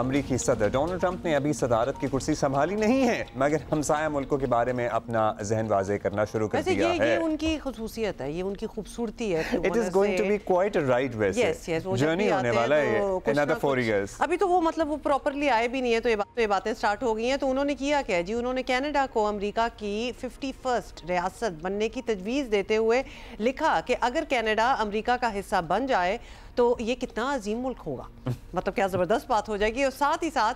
अमरीकी सदर Donald Trump ने अभी सदारत की कुर्सी संभाली नहीं है, मगर हमसाया मुल्कों के बारे में अपना जहन वाजे करना शुरू कर दिया है। ये उनकी खुसूसियत है, ये उनकी खूबसूरती है। It is going to be quite a ride वैसे जर्नी होने वाला है another 4 years। अभी तो वो मतलब वो प्रॉपर्ली आए भी नहीं है, तो ये बातें स्टार्ट हो गई हैं। तो उन्होंने किया क्या जी, उन्होंने कनाडा को अमेरिका की 51st रियासत बनने की तजवीज़ देते हुए लिखा कि अगर कनाडा अमेरिका का हिस्सा बन जाए तो ये कितना अजीम मुल्क होगा, मतलब क्या ज़बरदस्त बात हो जाएगी। और साथ ही साथ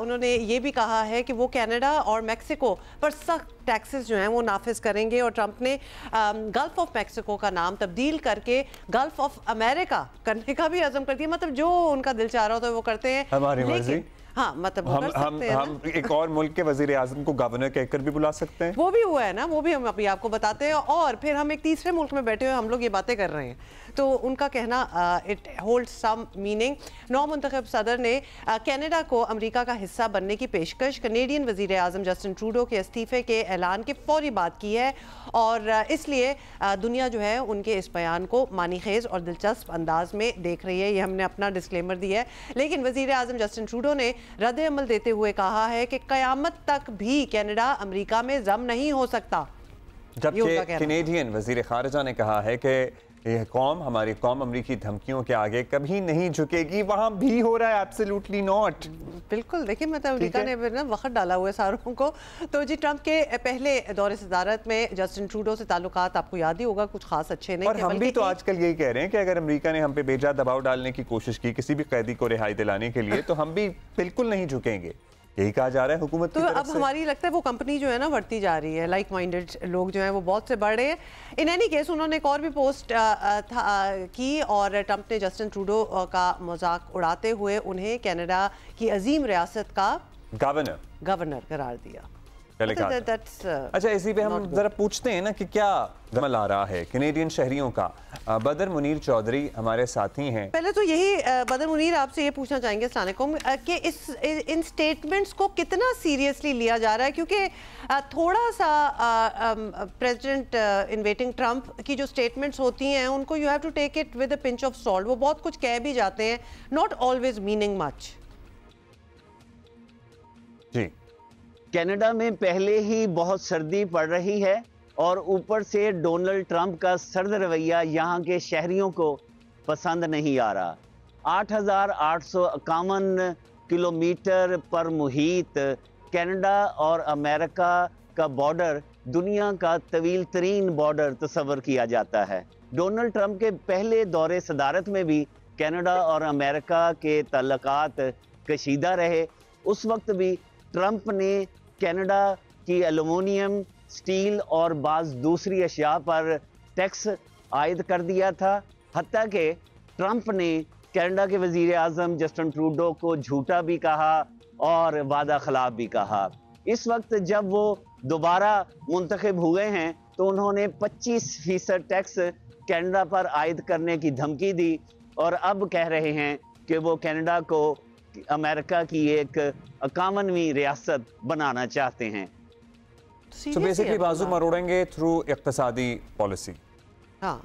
उन्होंने ये भी कहा है कि वो कनाडा और मेक्सिको पर सख्त टैक्सेस जो हैं वो नाफिज करेंगे। और ट्रंप ने गल्फ ऑफ मेक्सिको का नाम तब्दील करके गल्फ ऑफ अमेरिका करने का भी अज़म कर दिया। मतलब जो उनका दिल चाह रहा होता है वो करते हैं, हमारी मर्जी। हाँ, मतलब हम एक और मुल्क के वजीर आजम को गवर्नर कहकर भी बुला सकते हैं। वो भी हुआ है ना, वो भी हम अभी आपको बताते हैं। और फिर हम एक तीसरे मुल्क में बैठे हुए हम लोग ये बातें कर रहे हैं, तो उनका कहना इट होल्ड सम मीनिंग। नौ मुंतखब सदर ने कनाडा को अमेरिका का हिस्सा बनने की पेशकश कनेडियन वजीर आजम जस्टिन ट्रूडो के इस्तीफे के ऐलान के फौरी बाद की है। और इसलिए दुनिया जो है उनके इस बयान को मानीखेज और दिलचस्प अंदाज में देख रही है। ये हमने अपना डिस्क्लेमर दिया है। लेकिन वजीर आजम जस्टिन ट्रूडो ने रद्द अमल देते हुए कहा है कि कयामत तक भी कनाडा अमेरिका में जम नहीं हो सकता। जबकि कैनेडियन वजीर खारजा ने कहा है कि यह कौम, हमारी कौम अमरीकी धमकियों के आगे कभी नहीं झुकेगी। वहां भी हो रहा है एब्सोल्युटली नॉट। बिल्कुल, देखिए मतलब अमेरिका ने ना वक्त डाला हुआ है सारों को। तो जी ट्रंप के पहले दौरे सदारत में जस्टिन ट्रूडो से ताल्लुकात आपको याद ही होगा, कुछ खास अच्छे नहीं और हम भी तो आजकल यही कह रहे हैं कि अगर अमेरिका ने हम पे बेजा दबाव डालने की कोशिश की किसी भी कैदी को रिहाई दिलाने के लिए, तो हम भी बिल्कुल नहीं झुकेंगे, यही कहा जा रहा है हुकूमत की तरफ से। अब हमारी लगता है वो कंपनी जो है ना बढ़ती जा रही है, लाइक माइंडेड लोग जो हैं वो बहुत से बढ़ रहे हैं। इन एनी केस उन्होंने एक और भी पोस्ट की और ट्रंप ने जस्टिन ट्रूडो का मजाक उड़ाते हुए उन्हें कनाडा की अजीम रियासत का गवर्नर करार दिया। अच्छा, इसी पे हम जरा पूछते हैं ना कि क्या अमल आ रहा है कैनेडियन शहरियों का। बदर मुनीर चौधरी हमारे साथी हैं। पहले तो यही बदर मुनीर आपसे ये पूछना चाहेंगे अस्सलाम वालेकुम कि इन स्टेटमेंट्स को कितना सीरियसली लिया जा रहा है, क्योंकि थोड़ा सा प्रेसिडेंट इन वेटिंग ट्रंप की जो स्टेटमेंट्स होती हैं उनको you have to take it with a pinch of salt. वो बहुत कुछ कह भी जाते हैं, नॉट ऑलवेज मीनिंग मच। जी, कनाडा में पहले ही बहुत सर्दी पड़ रही है और ऊपर से डोनाल्ड ट्रंप का सर्द रवैया यहाँ के शहरियों को पसंद नहीं आ रहा। 8,851 किलोमीटर पर मुहित कनाडा और अमेरिका का बॉर्डर दुनिया का तवील तरीन बॉर्डर तस्वर किया जाता है। डोनाल्ड ट्रंप के पहले दौरे सदारत में भी कनाडा और अमेरिका के ताल्लुकात कशीदा रहे। उस वक्त भी ट्रंप ने कनाडा की एल्युमिनियम, स्टील और बाज़ दूसरी अशिया पर टैक्स आयद कर दिया था। हत्ता कि ट्रंप ने कनाडा के वज़ीर आज़म जस्टिन ट्रूडो को झूठा भी कहा और वादा खिलाफ भी कहा। इस वक्त जब वो दोबारा मुंतखब हुए हैं तो उन्होंने 25% टैक्स कनाडा पर आयद करने की धमकी दी और अब कह रहे हैं कि वो कनाडा को अमेरिका की एक 51वीं रियासत बनाना चाहते हैं। तो बेसिकली बाजू मरोड़ेंगे थ्रू इक्तिसादी पॉलिसी। हाँ।